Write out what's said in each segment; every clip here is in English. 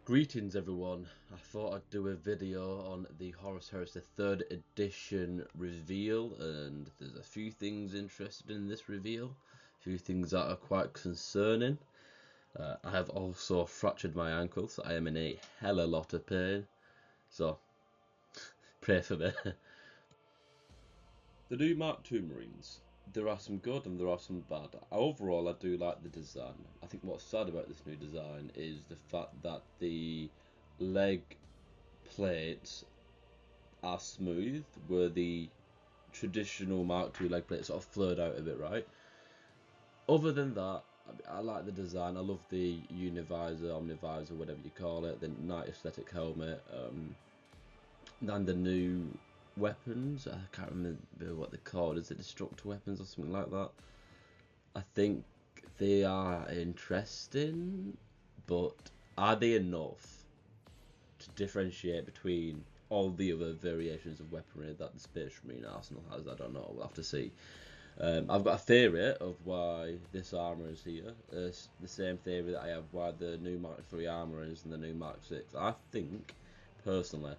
Greetings everyone, I thought I'd do a video on the Horus Heresy 3rd edition reveal, and there's a few things interested in this reveal, a few things that are quite concerning. I have also fractured my ankle, so I am in a hella lot of pain, so pray for me. The new Mark II Marines, there are some good and there are some bad. Overall, I do like the design. I think what's sad about this new design is the fact that the leg plates are smooth, where the traditional Mark II leg plates sort of flared out a bit, right? Other than that, I like the design. I love the univisor, omnivisor, whatever you call it, the night aesthetic helmet, and the new weapons. I can't remember what they're called. Is it destructor weapons or something like that? I think they are interesting, but are they enough to differentiate between all the other variations of weaponry that the Space Marine arsenal has? I don't know. We'll have to see. I've got a theory of why this armour is here. It's the same theory that I have why the new Mark III armour is and the new Mark VI. I think, personally,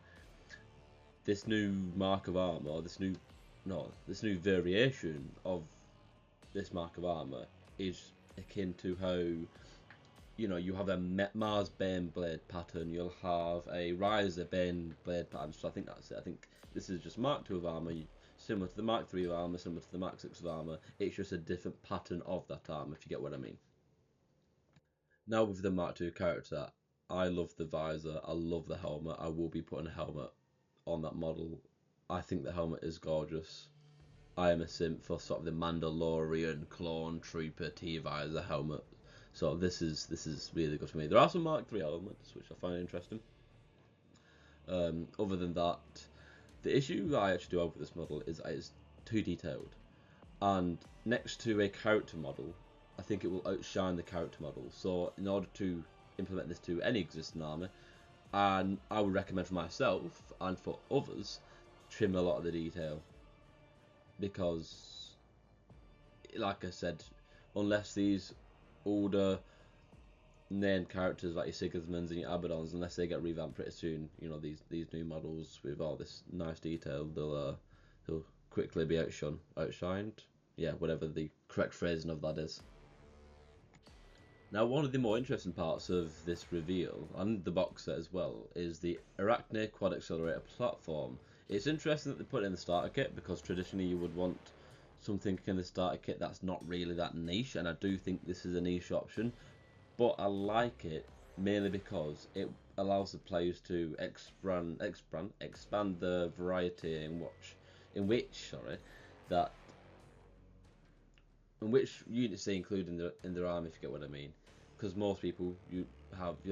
this new mark of armour, this new variation of this mark of armour is akin to how, you have a Mars Bane blade pattern, you'll have a Riser Bane blade pattern, so I think that's it. I think this is just Mark II of armour, similar to the Mark III of armour, similar to the Mark VI of armour, it's just a different pattern of that armour, if you get what I mean. Now with the Mark II character, I love the visor, I love the helmet, I will be putting a helmet on that model. I think the helmet is gorgeous. I am a simp for sort of the Mandalorian clone trooper T-visor helmet. So this is really good for me. There are some Mark III helmets which I find interesting. Other than that, the issue I actually do have with this model is that it's too detailed. And next to a character model, I think it will outshine the character model. So in order to implement this to any existing army, and I would recommend for myself and for others, trim a lot of the detail. Because, like I said, unless these older named characters like your Sigismunds and your Abaddons, unless they get revamped pretty soon, these new models with all this nice detail, they'll quickly be outshined. Yeah, whatever the correct phrasing of that is. Now, one of the more interesting parts of this reveal, and the box set as well, is the Arachne Quad Accelerator platform. It's interesting that they put it in the starter kit, because traditionally you would want something in the starter kit that's not really that niche, and I do think this is a niche option, but I like it mainly because it allows the players to expand the variety in which units they include in their army, if you get what I mean. Because most people, you'll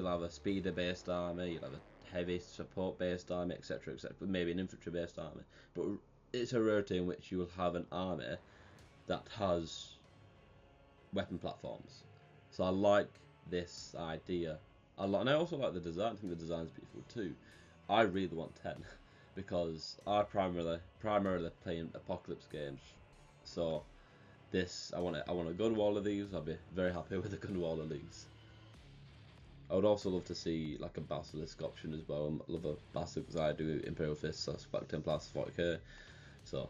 have a speeder based army, you'll have a heavy support based army, etc., etc., maybe an infantry based army. But it's a rarity in which you will have an army that has weapon platforms. So I like this idea a lot, and I also like the design. I think the design's beautiful too. I really want 10 because I primarily play in apocalypse games, so I want a gun wall of these. I'll be very happy with a gun wall of these. I would also love to see like a basilisk option as well. I love a basilisk because I do Imperial Fists, that's back 10 plus 40k. So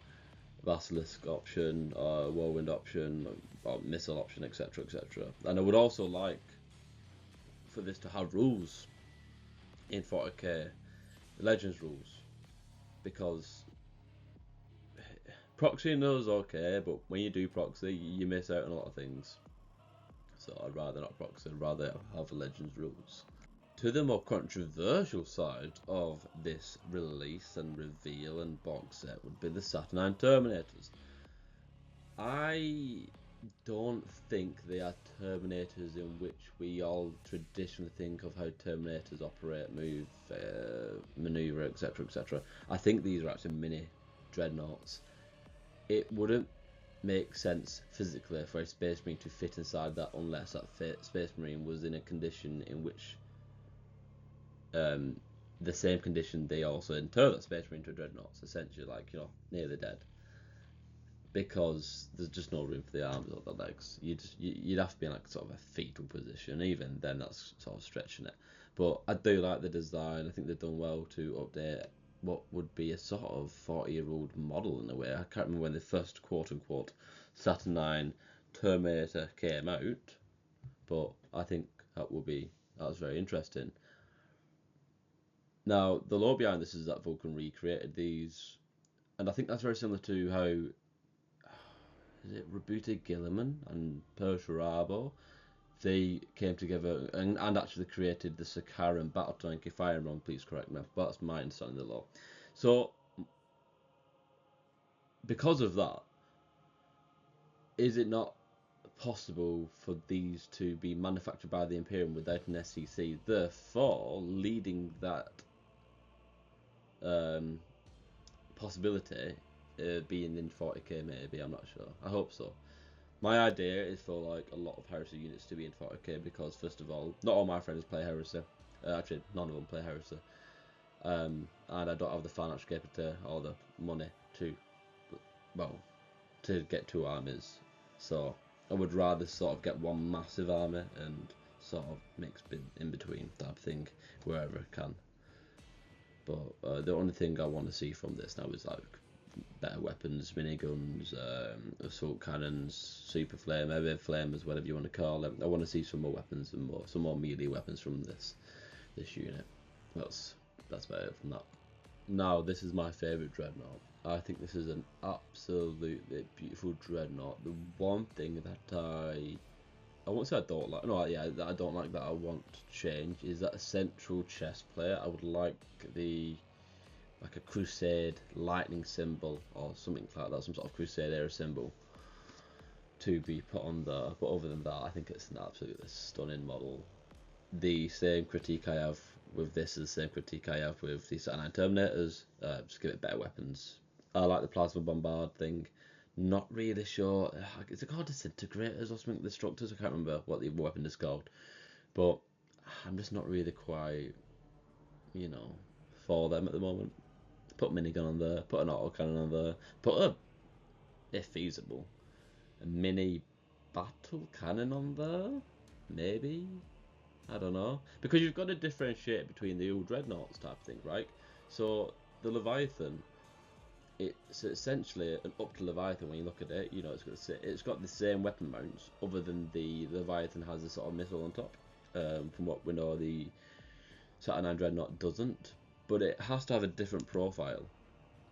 basilisk option, whirlwind option, or missile option, etc., etc. And I would also like for this to have rules in 40k, Legends rules, because proxying those okay, but when you do proxy, you miss out on a lot of things. So I'd rather not proxy, I'd rather have Legends rules. To the more controversial side of this release and reveal and box set would be the Saturnine Terminators. I don't think they are Terminators in which we all traditionally think of how Terminators operate, move, maneuver, etc., etc. I think these are actually mini dreadnoughts. It wouldn't make sense physically for a Space Marine to fit inside that unless that Space Marine was in a condition in which the same condition they also inter that Space Marine to dreadnoughts, essentially like nearly dead, because there's just no room for the arms or the legs. You'd have to be in like sort of a fetal position. Even then, that's sort of stretching it. But I do like the design. I think they've done well to update what would be a sort of 40-year-old model in a way. I can't remember when the first quote-unquote Saturn IX Terminator came out, but I think that was very interesting. Now, the lore behind this is that Vulcan recreated these, and I think that's very similar to how is it Robuta Gilliman and Persia Rabo, they came together and actually created the Sakaran battle tank. If I am wrong, please correct me, but that's my understanding of the lore. So, because of that, is it not possible for these to be manufactured by the Imperium without an SCC, therefore leading that possibility being in 40k maybe? I'm not sure. I hope so. My idea is for like a lot of Heresy units to be in 40k because, first of all, not all my friends play Heresy. Actually, none of them play Heresy. And I don't have the financial capacity or the money to get 2 armies. So I would rather sort of get one massive army and sort of mix in between type thing wherever I can. But the only thing I want to see from this now is like better weapons, miniguns, assault cannons, super flame, heavy flamers, whatever you want to call them. I want to see some more weapons and some more melee weapons from this unit. That's about it from that. Now, this is my favourite dreadnought. I think this is an absolutely beautiful dreadnought. The one thing that I won't say I don't like, no, yeah, that I don't like that I want to change is that a central chest plate. I would like like a Crusade lightning symbol or something like that, some sort of Crusade era symbol to be put on there. But other than that, I think it's an absolutely stunning model. The same critique I have with this is the same critique I have with the Saturn IX Terminators. Just give it better weapons. I like the plasma bombard thing. Not really sure. Is it called disintegrators or something? Destructors? I can't remember what the weapon is called. But I'm just not really quite, for them at the moment. Put a minigun on there. Put an autocannon on there. Put a, if feasible, a mini battle cannon on there. Maybe. I don't know. Because you've got to differentiate between the old dreadnoughts type thing, right? So the Leviathan, it's essentially an up to Leviathan when you look at it. It's got the same weapon mounts, other than the Leviathan has a sort of missile on top. From what we know, the Saturn IX Dreadnought doesn't. But it has to have a different profile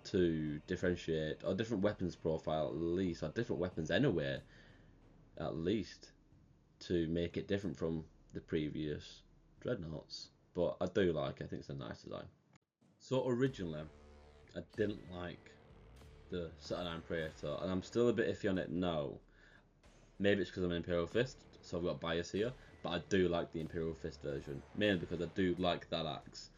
to differentiate, or different weapons profile at least, or different weapons anyway, at least, to make it different from the previous dreadnoughts. But I do like it. I think it's a nice design. So originally, I didn't like the Saturn IX Praetor, and I'm still a bit iffy on it now. Maybe it's because I'm an Imperial Fist, so I've got bias here, but I do like the Imperial Fist version, mainly because I do like that axe.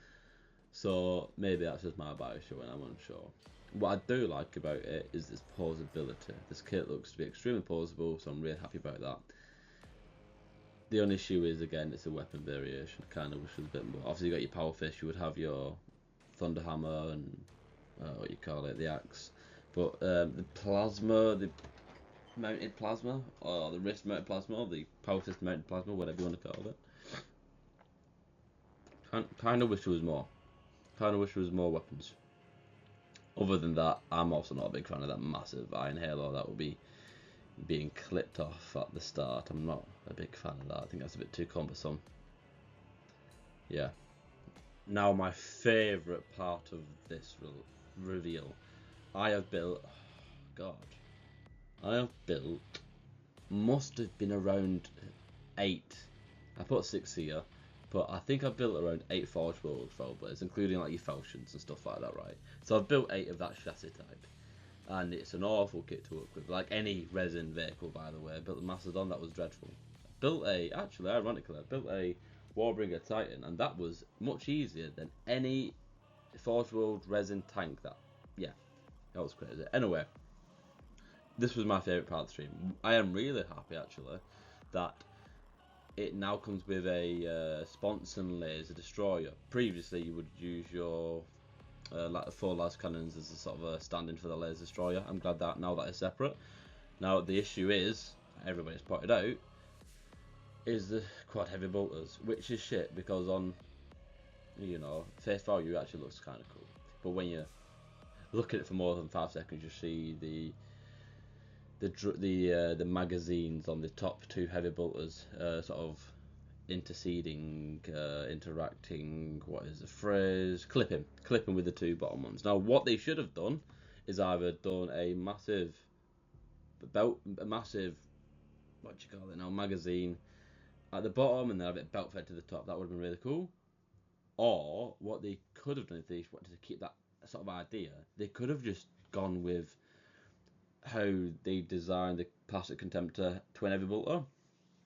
So maybe that's just my bias showing, I'm unsure. What I do like about it is this posability. This kit looks to be extremely posable, so I'm really happy about that. The only issue is, again, it's a weapon variation. I kind of wish it was a bit more. Obviously, you got your Power Fist, you would have your Thunder Hammer and what you call it, the axe. But the plasma, the mounted plasma, or the wrist mounted plasma, or the Power Fist mounted plasma, whatever you want to call it. Kind of wish there was more. Kind of wish there was more weapons. Other than that, I'm also not a big fan of that massive Iron Halo that will be being clipped off at the start. I'm not a big fan of that. I think that's a bit too cumbersome. Yeah. Now, my favourite part of this reveal. I have built... must have been around 8. I put 6 here. But I think I've built around 8 Forge World Foulblades, including like your falchions and stuff like that, right? So I've built 8 of that chassis type. And it's an awful kit to work with. Like any resin vehicle, by the way. I built the Mastodon, that was dreadful. Actually, ironically, I built a Warbringer Titan, and that was much easier than any Forge World resin tank that was crazy. Anyway, this was my favourite part of the stream. I am really happy, actually, that it now comes with a Sponson laser destroyer. Previously, you would use your like the 4 las cannons as a sort of a stand-in for the laser destroyer. I'm glad that now that is separate. Now the issue is, everybody's pointed out, is the quad heavy bolters, which is shit because on you know, face value, it actually looks kind of cool. But when you look at it for more than 5 seconds, you see the magazines on the top 2 heavy bolters, sort of interceding, interacting. What is the phrase? Clipping with the 2 bottom ones. Now, what they should have done is either done a massive what do you call it now, magazine at the bottom, and then have it belt fed to the top. That would have been really cool. Or what they could have done, if they wanted to keep that sort of idea, they could have just gone with how they designed the plastic contemptor twin heavy bolter.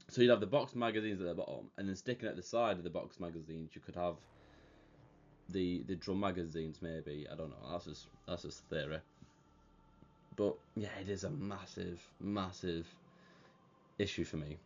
So you'd have the box magazines at the bottom, and then sticking at the side of the box magazines, you could have the drum magazines. Maybe, I don't know. That's just theory. But yeah, it is a massive issue for me,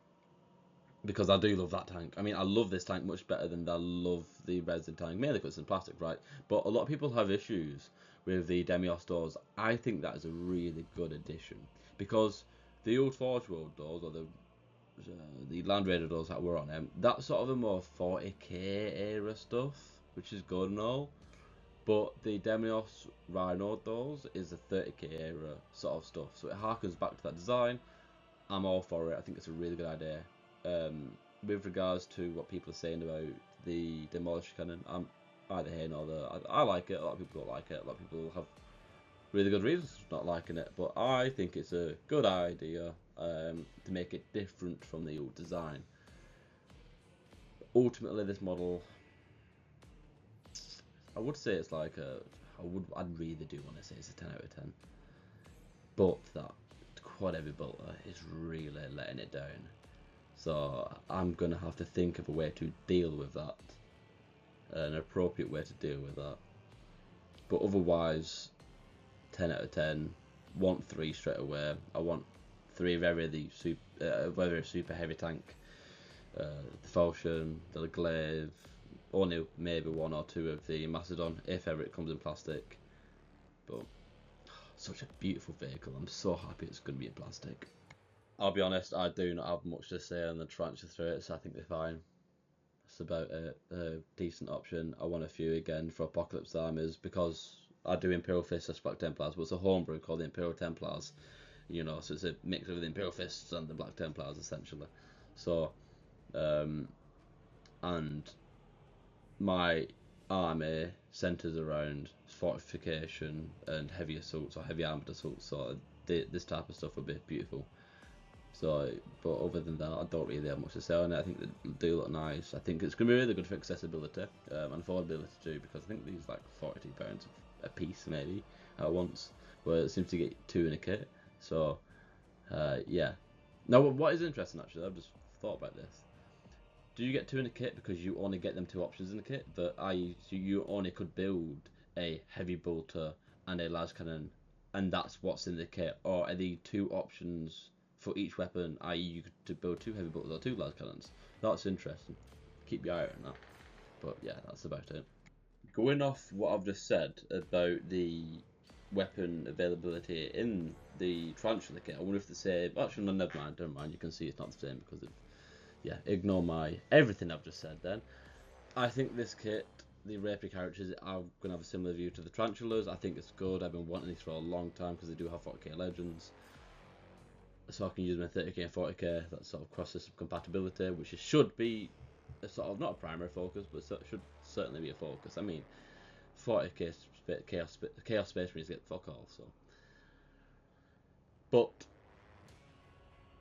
because I do love that tank. I mean, I love this tank much better than I love the resin tank, mainly because it's in plastic, right? But a lot of people have issues with the Demios doors. I think that is a really good addition, because the old Forge World doors, or the Land Raider doors that were on them, that's sort of the more 40k era stuff, which is good and all. But the Demios Rhino doors is the 30k era sort of stuff, so it harkens back to that design. I'm all for it. I think it's a really good idea. With regards to what people are saying about the Demolish Cannon, I'm either here nor there. I like it. A lot of people don't like it. A lot of people have really good reasons for not liking it. But I think it's a good idea to make it different from the old design. Ultimately, this model, I would say it's like I'd really do want to say it's a 10 out of 10. But that quad heavy bolter is really letting it down. So I'm going to have to think of a way to deal with that. An appropriate way to deal with that. But otherwise, 10 out of 10. Want 3 straight away. I want 3 very super heavy tank. The Falchion, the Glaive, only maybe 1 or 2 of the Macedon, if ever it comes in plastic. But such a beautiful vehicle. I'm so happy it's going to be in plastic. I'll be honest, I do not have much to say on the Tarantula threats. I think they're fine. It's about a decent option. I want a few again for Apocalypse Armors, because I do Imperial Fists as Black Templars, but it's a homebrew called the Imperial Templars. You know, so it's a mix of the Imperial Fists and the Black Templars, essentially. So, and my army centres around fortification and heavy assaults, or heavy armoured assaults, so this type of stuff would be beautiful. So, but other than that, I don't really have much to say on it. I think they do look nice. I think it's going to be really good for accessibility and affordability too, because I think these like £42 a piece maybe at once, where it seems to get 2 in a kit. So, yeah. Now, what is interesting actually, I've just thought about this. Do you get 2 in a kit because you only get them 2 options in the kit? That i.e., you only could build a heavy bolter and a las cannon, and that's what's in the kit, or are the 2 options for each weapon, i.e. you could build 2 heavy bolters or 2 las cannons? That's interesting. Keep your eye on that. But yeah, that's about it. Going off what I've just said about the weapon availability in the Tarantula kit, I wonder if the same. Actually, no, never mind. You can see it's not the same because of. Yeah, ignore my everything I've just said then. I think this kit, the Rapier characters, are going to have a similar view to the Tarantulas. I think it's good. I've been wanting these for a long time because they do have 40k legends. So I can use my 30k and 40k, that's sort of cross-system compatibility, which should be a sort of, not a primary focus, but should certainly be a focus. I mean, 40k chaos space marines get fuck all, so. But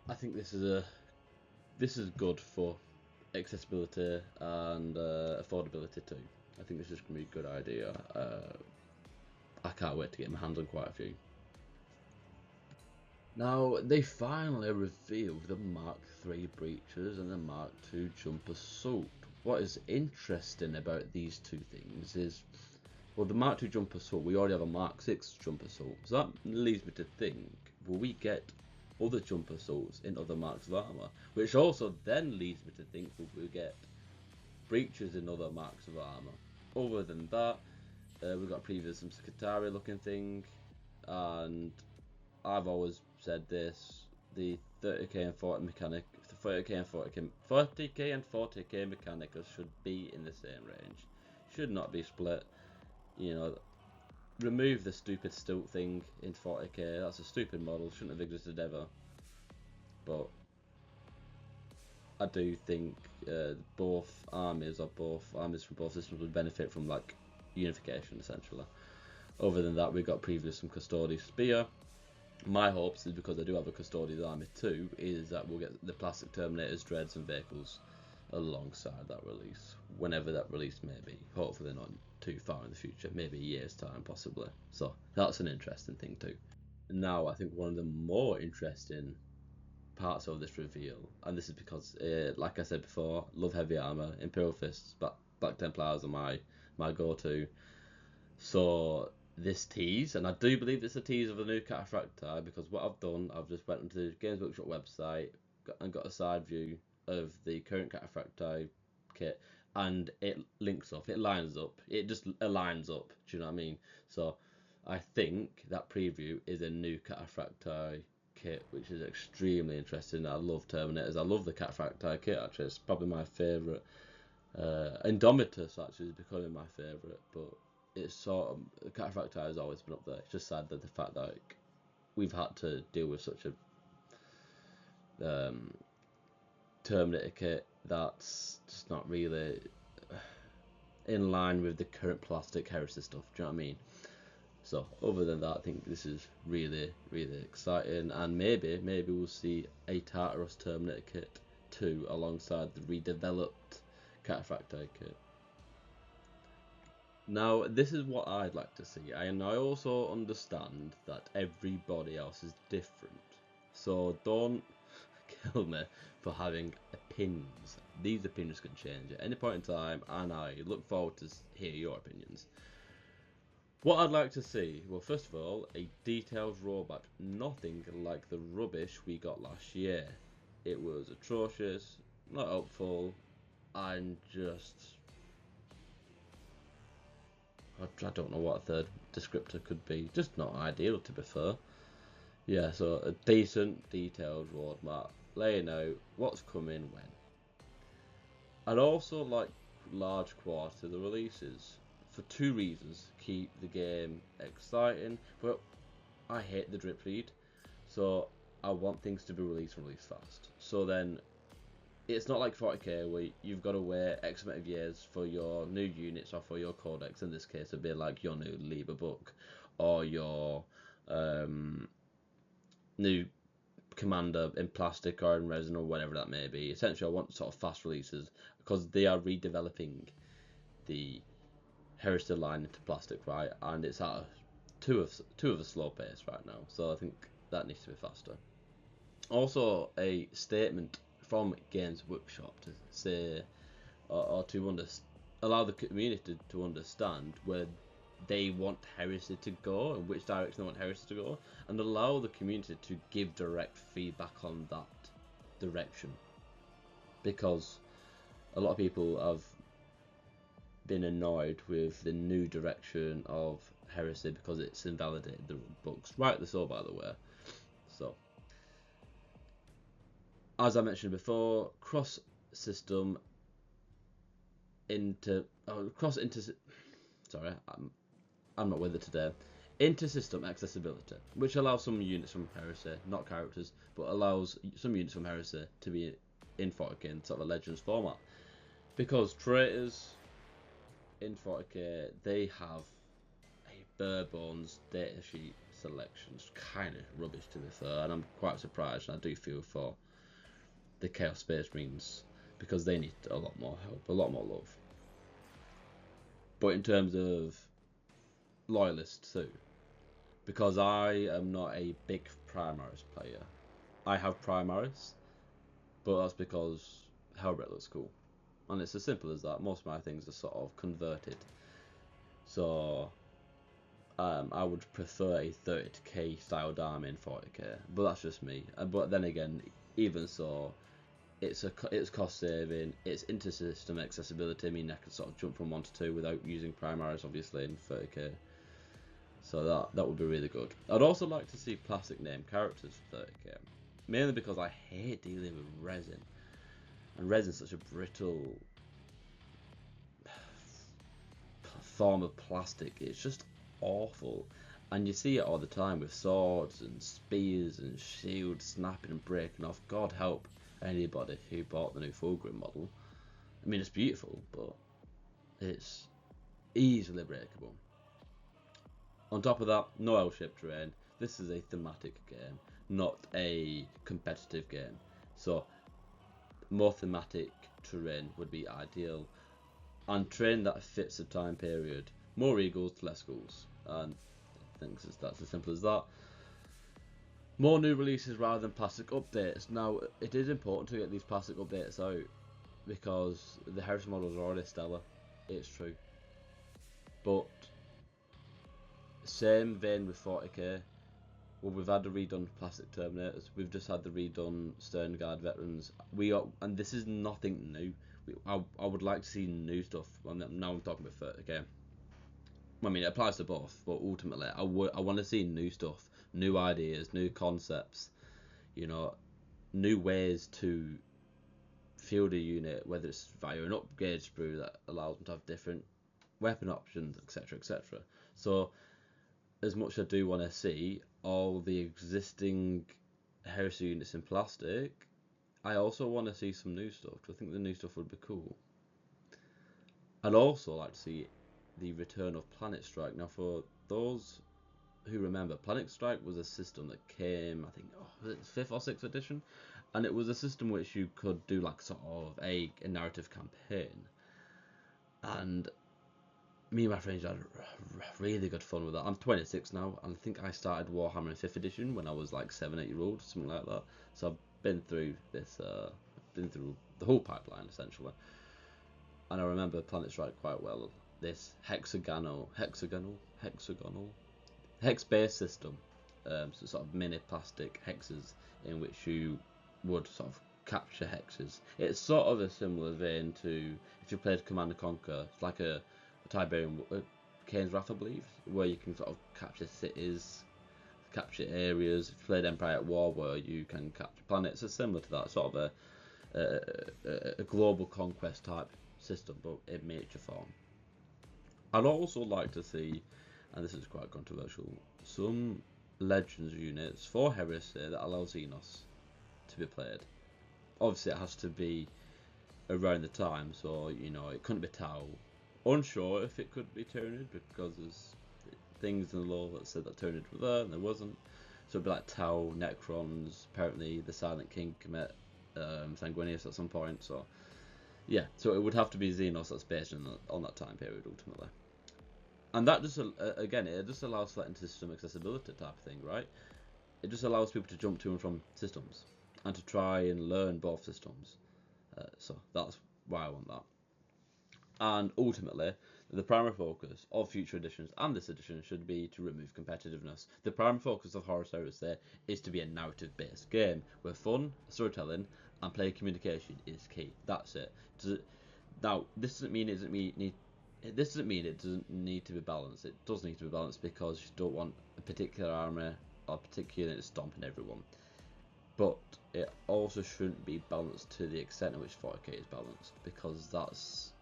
I think this is good for accessibility and affordability too. I think this is going to be a good idea. I can't wait to get my hands on quite a few. Now, they finally revealed the Mark III breaches and the Mark II jump assault. What is interesting about these 2 things is, well, the Mark II jump assault, we already have a Mark VI jump assault, so that leads me to think, will we get other jump assaults in other marks of armour? Which also then leads me to think, will we get breaches in other marks of armour? Other than that, we've got previews some Skatari looking thing, and I've always said this, the 30k and 40 mechanic, the 30k and 40k, 40k and 40k mechanicals should be in the same range. should not be split. You know, remove the stupid stilt thing in 40k. That's a stupid model, shouldn't have existed ever. But I do think both armies from both systems would benefit from like unification essentially. Other than that, we've got previously some Custodian Spear. My hopes is, because I do have a Custodian army too, is that we'll get the plastic Terminators, Dreads and Vehicles alongside that release, whenever that release may be. Hopefully not too far in the future, maybe a year's time possibly. So that's an interesting thing too. Now I think one of the more interesting parts of this reveal, and this is because like I said before, love heavy armor, Imperial Fists, Black Templars are my go-to. So this tease, and I do believe it's a tease of a new Cataphracti, because what I've done, I've just went into the Games Workshop website and got a side view of the current Cataphracti kit, and it links up, it lines up, it just aligns up, do you know what I mean? So I think that preview is a new Cataphracti kit, which is extremely interesting. I love Terminators, I love the Cataphracti kit actually, it's probably my favourite. Indomitus actually is becoming my favourite, but it's sort of, Cataphracti has always been up there. It's just sad that the fact that like, we've had to deal with such a Terminator kit that's just not really in line with the current plastic Heresy stuff, do you know what I mean? So other than that, I think this is really, really exciting, and maybe we'll see a Tartarus Terminator kit too, alongside the redeveloped Cataphracti kit. Now, this is what I'd like to see, and I also understand that everybody else is different. So don't kill me for having opinions. These opinions can change at any point in time, and I look forward to hear your opinions. What I'd like to see, well, first of all, a detailed rollback. Nothing like the rubbish we got last year. It was atrocious, not helpful, and just... I don't know what a third descriptor could be. Just not ideal, to be fair. Yeah, so a decent, detailed roadmap, laying out what's coming when. I'd also like large quarterly releases for two reasons. Keep the game exciting, but I hate the drip feed, so I want things to be released fast. So then it's not like 40k where you've got to wait X amount of years for your new units or for your codex. In this case, it'd be like your new Liber book or your new commander in plastic or in resin or whatever that may be. Essentially, I want sort of fast releases because they are redeveloping the Heresy line into plastic, right? And it's at a two of a slow pace right now. So I think that needs to be faster. Also, a statement from Games Workshop to say, or to allow the community to understand where they want Heresy to go and which direction they want Heresy to go, and allow the community to give direct feedback on that direction, because a lot of people have been annoyed with the new direction of Heresy because it's invalidated the books, rightly so, by the way. So as I mentioned before, cross-system sorry, I'm not with it today. Inter-system accessibility, which allows some units from Heresy, not characters, but allows some units from Heresy to be in 40k in sort of a Legends format. Because traitors in 40k, they have a bare bones data sheet selection. It's kind of rubbish, to be fair, and I'm quite surprised, and I do feel for the Chaos Space Marines, because they need a lot more help, a lot more love. But in terms of loyalists too, because I am not a big Primaris player. I have Primaris, but that's because Hellbreak looks cool, and it's as simple as that. Most of my things are sort of converted, so I would prefer a 30k styled army in 40k, but that's just me. But then again, even so, it's cost saving, it's inter-system accessibility. I mean, I can sort of jump from 1 to 2 without using Primaris, obviously, in 30k. So that would be really good. I'd also like to see plastic name characters for 30k, mainly because I hate dealing with resin, and resin's such a brittle form of plastic. It's just awful. And you see it all the time with swords and spears and shields snapping and breaking off. God help anybody who bought the new Fulgrim model. I mean, it's beautiful, but it's easily breakable. On top of that, no L-shaped terrain. This is a thematic game, not a competitive game. So, more thematic terrain would be ideal. And terrain that fits the time period. More eagles, less ghouls. And I think that's as simple as that. More new releases rather than plastic updates. Now, it is important to get these plastic updates out because the Heresy models are already stellar. It's true. But same vein with 40k. Well, we've had the redone plastic Terminators. We've just had the redone Stern Guard veterans. And this is nothing new. I would like to see new stuff. Now I'm talking about 40k. I mean, it applies to both, but ultimately, I want to see new stuff, new ideas, new concepts. You know, new ways to field a unit, whether it's via an upgrade sprue that allows them to have different weapon options, etc., etc. So, as much as I do want to see all the existing Heresy units in plastic, I also want to see some new stuff, because I think the new stuff would be cool. I'd also like to see the return of Planet Strike. Now, for those who remember, Planet Strike was a system that came, I think, was it 5th or 6th edition? And it was a system which you could do like sort of a narrative campaign. And me and my friends had really good fun with that. I'm 26 now, and I think I started Warhammer in 5th edition when I was like 7-8 year old, something like that. So I've been through this, been through the whole pipeline essentially. And I remember Planet Strike quite well. This hexagonal hex-based system, so sort of mini plastic hexes in which you would sort of capture hexes. It's sort of a similar vein to if you played Command & Conquer. It's like a Tiberian Kane's Wrath, I believe, where you can sort of capture cities, capture areas. If you played Empire at War, where you can capture planets, it's similar to that, sort of a global conquest type system, but in miniature form. I'd also like to see, and this is quite controversial, some Legends units for Heresy that allow Xenos to be played. Obviously, it has to be around the time, so you know it couldn't be Tau. Unsure if it could be Tyranid because there's things in the lore that said that Tyranid were there and there wasn't. So it'd be like Tau, Necrons, apparently the Silent King Cometh, Sanguinius at some point. So yeah, so it would have to be Xenos that's based on that time period ultimately. And that just, again, it just allows for that intersystem accessibility type of thing, right? It just allows people to jump to and from systems and to try and learn both systems. So that's why I want that. And ultimately, the primary focus of future editions and this edition should be to remove competitiveness. The primary focus of Horus Heresy is to be a narrative-based game where fun, storytelling, and player communication is key. That's it. Now, this doesn't mean it doesn't need to be balanced. It does need to be balanced because you don't want a particular army or a particular unit stomping everyone. But it also shouldn't be balanced to the extent in which 40k is balanced, because that's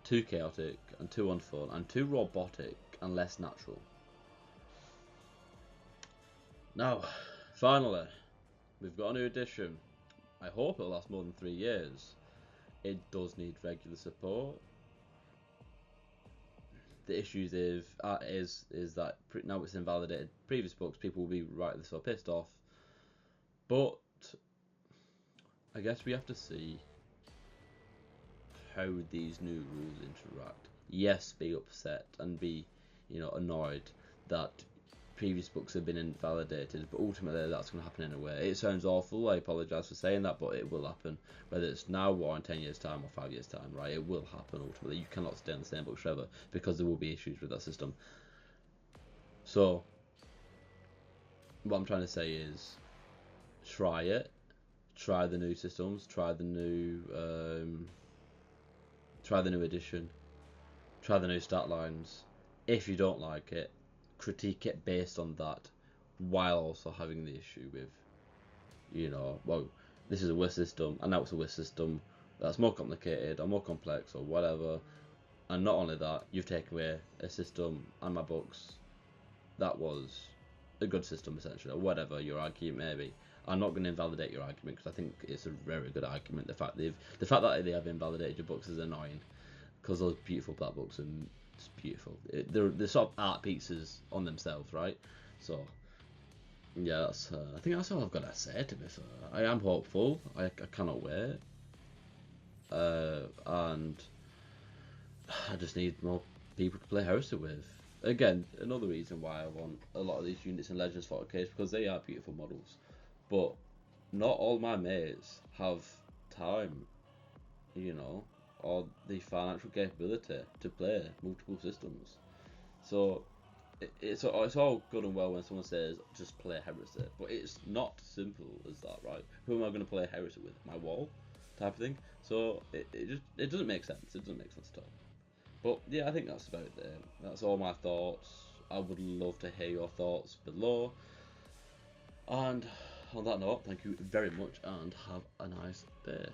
too chaotic and too unfun and too robotic and less natural. Now, finally, we've got a new edition. I hope it'll last more than 3 years. It does need regular support. The issue is that now it's invalidated previous books, people will be rightly so pissed off. But I guess we have to see how these new rules interact. Yes, be upset and be, annoyed that previous books have been invalidated, but ultimately that's going to happen anyway. It sounds awful, I apologise for saying that, but it will happen. Whether it's now or in 10 years time or 5 years time, right? It will happen ultimately. You cannot stay in the same book forever because there will be issues with that system. So what I'm trying to say is try it. Try the new systems, try the new edition, try the new stat lines. If you don't like it, critique it based on that, while also having the issue with, well, this is a worse system, and now it's a worse system that's more complicated or more complex or whatever. And not only that, you've taken away a system and my books that was a good system, essentially, or whatever your argument may be. I'm not going to invalidate your argument because I think it's a very good argument. The fact that they have invalidated your books is annoying, because those beautiful black books are just beautiful. They're sort of art pieces on themselves, right? So yeah, I think that's all I've got to say. To be fair, I am hopeful. I cannot wait, and I just need more people to play Heresy with. Again, another reason why I want a lot of these units in Legends 40k is because they are beautiful models. But not all my mates have time, or the financial capability to play multiple systems. So it's all good and well when someone says just play Heresy, but it's not simple as that, right? Who am I going to play Heresy with? My wall, type of thing. So it doesn't make sense. It doesn't make sense at all. But yeah, I think that's about it. That's all my thoughts. I would love to hear your thoughts below. And on that note, thank you very much and have a nice day.